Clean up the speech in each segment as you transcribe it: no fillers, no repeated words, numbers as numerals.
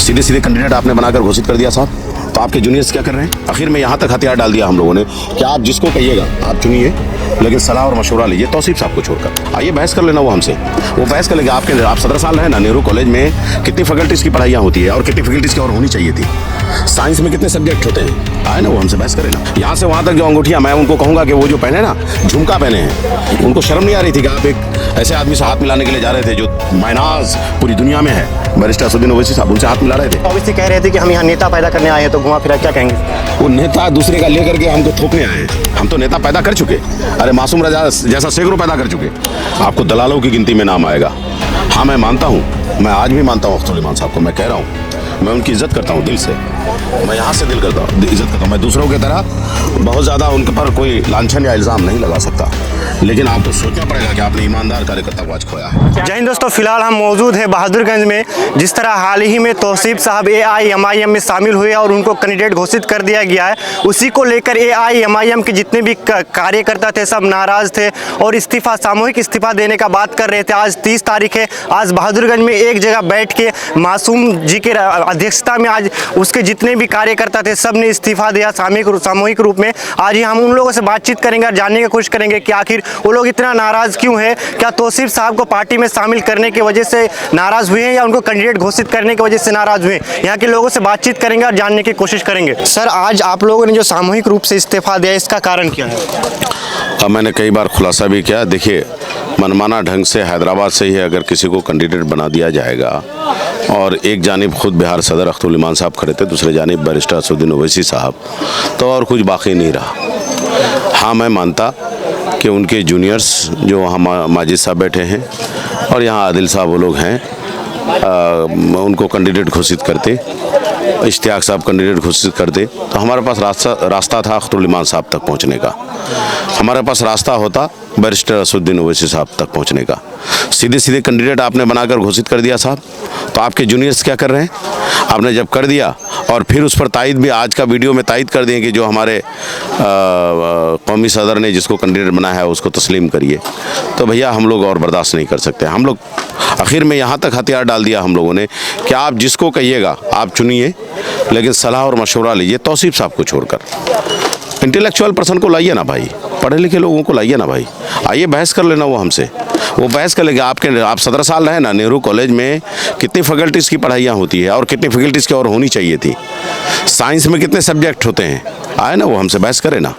सीधे सीधे कैंडिडेट आपने बनाकर घोषित कर दिया साहब। तो आपके जूनियर्स क्या कर रहे हैं? आखिर में यहाँ तक हथियार डाल दिया हम लोगों ने कि आप जिसको कहिएगा आप चुनिए, लेकिन सलाह और मशवरा लीजिए तौसीफ साहब को छोड़कर। आइए बहस कर लेना वो हमसे, वो बहस कर लेंगे। आप 17 साल रहे ना नेहरू कॉलेज में, कितनी फैकल्टीज़ की पढ़ाइयाँ होती है और कितनी फैकल्टीज़ की और होनी चाहिए थी। साइंस में कितने सब्जेक्ट होते हैं, आए ना वो हमसे बहस करें ना। यहाँ से वहाँ तक जो अंगूठियाँ, मैं उनको कहूँगा कि वो जो पहने ना, झुमका पहने हैं, उनको शर्म नहीं आ रही थी कि आप एक ऐसे आदमी से हाथ मिलाने के लिए जा रहे थे जो मायनाज पूरी दुनिया में है। बैरिस्टर असदुद्दीन ओवैसी साहब उनसे हाथ मिला रहे थे। ओवैसी कह रहे थे कि हम यहाँ नेता पैदा करने आए हैं, तो घुमा फिरा क्या कहेंगे? वो नेता दूसरे का लेकर के हमको थोपने आए हैं। हम तो नेता पैदा कर चुके। अरे मासूम राजा जैसा सैकड़ों पैदा कर चुके। आपको दलालों की गिनती में नाम आएगा। हाँ मैं मानता हूँ, मैं आज भी मानता हूँ अख्तर उल साहब को। मैं कह रहा हूँ, मैं उनकी इज्जत करता हूँ दिल से। मैं यहाँ से दिल करता हूँ, इज्जत करता हूँ। मैं दूसरों की तरह बहुत ज़्यादा उनके पर कोई लांछन या इल्ज़ाम नहीं लगा सकता, लेकिन आपको सोचना पड़ेगा कि आपने ईमानदार कार्यकर्ता को आज खोया है। जय हिंद दोस्तों, फिलहाल हम मौजूद हैं बहादुरगंज में। जिस तरह हाल ही में तौसीफ साहब AIMIM में शामिल हुए और उनको कैंडिडेट घोषित कर दिया गया है, उसी को लेकर AIMIM के जितने भी कार्यकर्ता थे सब नाराज थे और इस्तीफा, सामूहिक इस्तीफा देने का बात कर रहे थे। आज 30 तारीख है। आज बहादुरगंज में एक जगह बैठ के मासूम जी के अध्यक्षता में आज उसके जितने भी कार्यकर्ता थे सब ने इस्तीफा दिया सामूहिक रूप में। आज ही हम उन लोगों से बातचीत करेंगे और जानने की कोशिश करेंगे कि आखिर वो लोग इतना नाराज क्यों है। क्या तौसीफ साहब को पार्टी में शामिल करने की वजह से नाराज हुए हैं या उनको कैंडिडेट घोषित करने की वजह से नाराज हुए? यहाँ के लोगों से बातचीत करेंगे और जानने की कोशिश करेंगे। सर, आज आप लोगों ने जो सामूहिक रूप से इस्तीफा दिया, इसका कारण क्या है? अब मैंने कई बार खुलासा भी किया। देखिए, मनमाना ढंग से हैदराबाद से ही अगर किसी को कैंडिडेट बना दिया जाएगा और एक जानिब खुद बिहार सदर अख्तर उल साहब खड़े थे, दूसरे जानिब बैरिस्टर असदुद्दीन ओवैसी साहब, तो और कुछ बाकी नहीं रहा। हाँ मैं मानता कि उनके जूनियर्स जो वहाँ माजिद साहब बैठे हैं और यहाँ आदिल साहब वो लोग हैं, उनको कैंडिडेट घोषित करते, इश्तियाक साहब कैंडिडेट घोषित करते, तो हमारे पास रास्ता था अख्तर उल साहब तक पहुँचने का। हमारे पास रास्ता होता बैरिस्टर असदुद्दीन ओवैसी साहब तक पहुँचने का। सीधे सीधे कैंडिडेट आपने बनाकर घोषित कर दिया साहब। तो आपके जूनियर्स क्या कर रहे हैं? आपने जब कर दिया और फिर उस पर तायद भी आज का वीडियो में तायद कर दें कि जो हमारे कौमी सदर ने जिसको कैंडिडेट बनाया है उसको तस्लीम करिए, तो भैया हम लोग और बर्दाश्त नहीं कर सकते। हम लोग आखिर में यहाँ तक हथियार डाल दिया हम लोगों ने कि आप जिसको कहिएगा आप चुनिए, लेकिन सलाह और मशवरा लीजिए तौसीफ साहब को छोड़कर। इंटेलेक्चुअल पर्सन को लाइए ना भाई, पढ़े लिखे लोगों को लाइए ना भाई। आइए बहस कर लेना वो हमसे, वो बहस कर लेंगे। आप 17 साल रहे ना नेहरू कॉलेज में, कितनी फैकल्टीज़ की पढ़ाइयाँ होती है और कितनी फैकल्टीज़ की और होनी चाहिए थी। साइंस में कितने सब्जेक्ट होते हैं, आए ना वो हमसे बहस करें ना।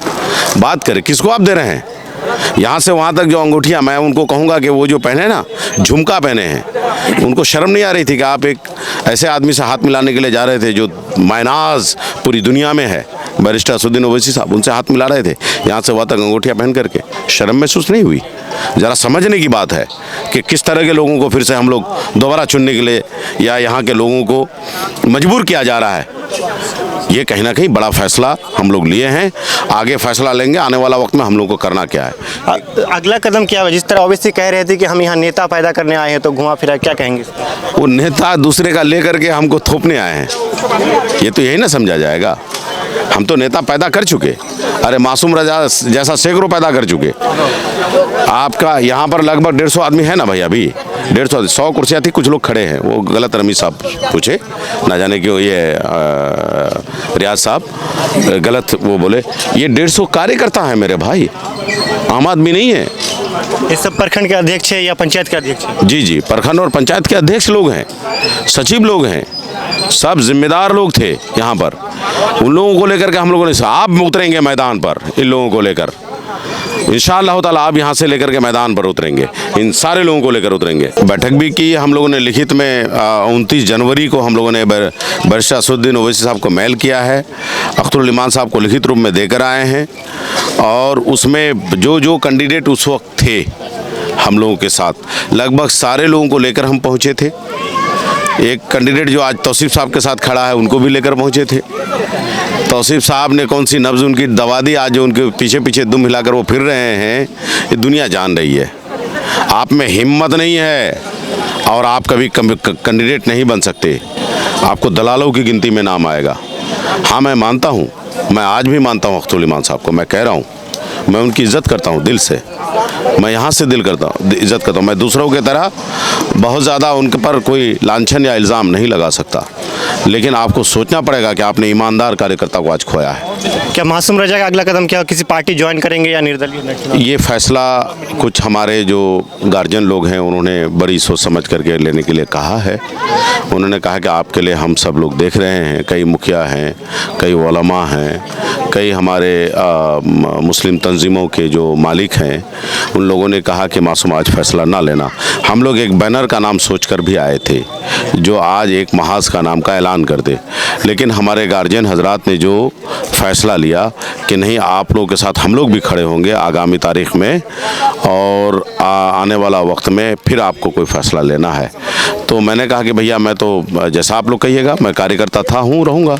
बात करें, किसको आप दे रहे हैं? यहाँ से वहाँ तक जो अंगूठियाँ, मैं उनको कहूँगा कि वो जो पहने ना, झुमका पहने हैं, उनको शर्म नहीं आ रही थी कि आप एक ऐसे आदमी से हाथ मिलाने के लिए जा रहे थे जो मायनाज पूरी दुनिया में है। बैरिस्टर असदुद्दीन ओवैसी साहब उनसे हाथ मिला रहे थे, यहाँ से वहाँ तक अंगूठियाँ पहन करके। शर्म महसूस नहीं हुई? ज़रा समझने की बात है कि किस तरह के लोगों को फिर से हम लोग दोबारा चुनने के लिए या यहाँ के लोगों को मजबूर किया जा रहा है। ये कहीं ना कहीं बड़ा फैसला हम लोग लिए हैं, आगे फैसला लेंगे। आने वाला वक्त में हम लोग को करना क्या है, अगला कदम क्या है? जिस तरह ओवैसी कह रहे थे कि हम यहाँ नेता पैदा करने आए हैं, तो घुमा फिरा क्या कहेंगे? वो नेता दूसरे का लेकर के हमको थोपने आए हैं, ये तो यही ना समझा जाएगा। हम तो नेता पैदा कर चुके। अरे मासूम राजा जैसा सैकड़ों पैदा कर चुके। आपका यहाँ पर लगभग 150 आदमी है ना भाई, अभी 100 कुर्सियाँ थी, कुछ लोग खड़े हैं, वो गलत रमीज साहब पूछे ना जाने क्यों, ये रियाज साहब गलत वो बोले। ये 150 कार्यकर्ता है मेरे भाई, आम आदमी नहीं है। ये सब प्रखंड के अध्यक्ष है या पंचायत के अध्यक्ष है? जी, प्रखंड और पंचायत के अध्यक्ष लोग हैं, सचिव लोग हैं, सब जिम्मेदार लोग थे यहाँ पर। उन लोगों को लेकर के हम लोगों ने, आप उतरेंगे मैदान पर इन लोगों को लेकर, इंशाअल्लाह ताला आप यहाँ से लेकर के मैदान पर उतरेंगे, इन सारे लोगों को लेकर उतरेंगे। बैठक भी की हम लोगों ने लिखित में, 29 जनवरी को हम लोगों ने बैरिस्टर असदुद्दीन ओवैसी साहब को मेल किया है, अख्तर उल साहब को लिखित रूप में देकर आए हैं। और उसमें जो जो कैंडिडेट उस वक्त थे हम लोगों के साथ, लगभग सारे लोगों को लेकर हम पहुँचे थे। एक कैंडिडेट जो आज तौसीफ साहब के साथ खड़ा है उनको भी लेकर पहुँचे थे। तौसीफ साहब ने कौन सी नब्ज़ उनकी दवा दी, आज जो उनके पीछे पीछे दुम हिलाकर वो फिर रहे हैं, ये दुनिया जान रही है। आप में हिम्मत नहीं है और आप कभी कैंडिडेट नहीं बन सकते, आपको दलालों की गिनती में नाम आएगा। हाँ मैं मानता हूँ, मैं आज भी मानता हूँ अख्तर उल साहब को। मैं कह रहा हूँ, मैं उनकी इज़्ज़त करता हूँ दिल से। मैं यहाँ से दिल करता हूँ, इज़्ज़त करता हूँ। मैं दूसरों की तरह बहुत ज़्यादा उनके पर कोई लांछन या इल्ज़ाम नहीं लगा सकता। लेकिन आपको सोचना पड़ेगा कि आपने ईमानदार कार्यकर्ता को आज खोया है। क्या मासूम रजा का अगला कदम क्या, किसी पार्टी ज्वाइन करेंगे या निर्दलीय चुनाव? ये फैसला कुछ हमारे जो गार्जियन लोग हैं उन्होंने बड़ी सोच समझ करके लेने के लिए कहा है। उन्होंने कहा कि आपके लिए हम सब लोग देख रहे हैं, कई मुखिया हैं, कई उलमा हैं, कई हमारे मुस्लिम तंजीमों के जो मालिक हैं, उन लोगों ने कहा कि मासूम आज फैसला ना लेना। हम लोग एक बैनर का नाम सोचकर भी आए थे जो आज एक महाज का नाम का ऐलान कर दे, लेकिन हमारे गार्जियन हजरात ने जो फैसला लिया कि नहीं, आप लोगों के साथ हम लोग भी खड़े होंगे आगामी तारीख में, और आने वाला वक्त में फिर आपको कोई फैसला लेना है। तो मैंने कहा कि भैया मैं तो जैसा आप लोग कहिएगा, मैं कार्यकर्ता था, हूँ, रहूँगा।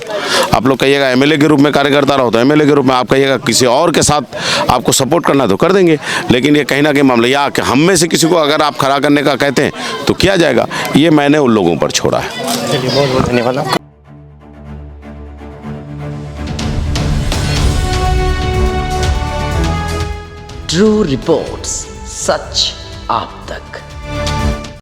आप लोग कहिएगा एमएलए के रूप में कार्यकर्ता रहो तो एमएलए के रूप में, आप कहिएगा किसी और के साथ आपको सपोर्ट करना है तो कर देंगे। लेकिन ये कहीं ना कहीं मामला या कि हम में से किसी को अगर आप खड़ा करने का कहते हैं तो किया जाएगा, ये मैंने उन लोगों पर छोड़ा है। चलिए, बहुत बहुत धन्यवाद आपका। ट्रू रिपोर्ट्स, सच आप तक।